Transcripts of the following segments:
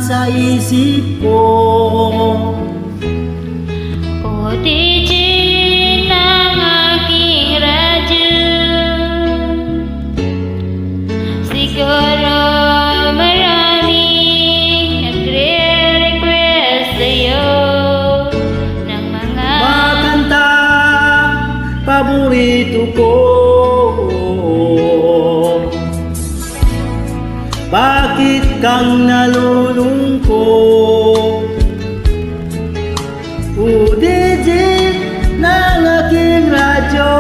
sa isip ko. ODG ng aking radyo, siguro maraming nagre-request sa'yo ng mga Kanta paborito ko. Bakit kang nalulungkot? UDG ng aking radyo,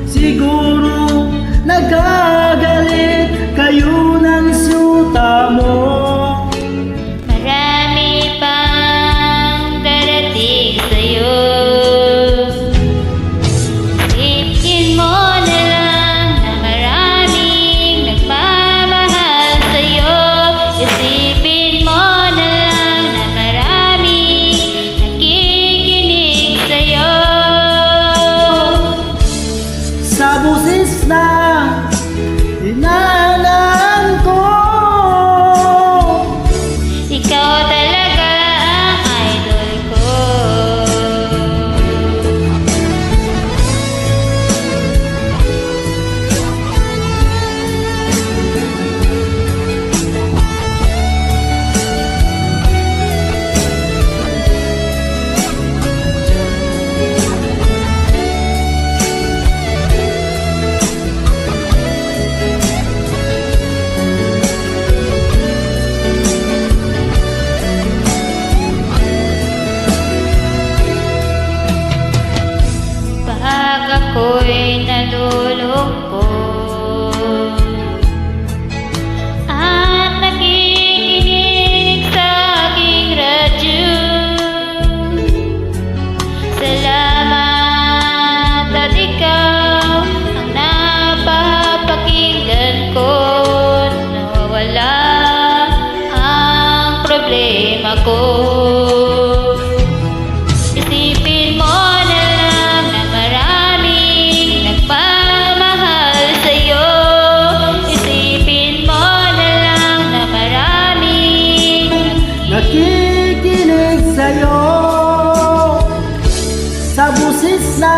siguro nagagalit kayo ng syuta mo. marami pang darating sa'yo. Isipin mo na lang na maraming nagmamahal sa'yo. Isipin mo na lang na maraming nakikinig sa'yo. Sa busis na dinaanan ko, Ikaw talaga ang idol ko. Pag ako'y nalulungkot at nakikinig sa aking radyo, salamat at ikaw ang napapakinggan ko. Nawawala ang problema ko. Isipin mo na lang na maraming nagmamahal sa'yo. Isipin mo na lang na maraming nakikinig sa'yo. Sa busis na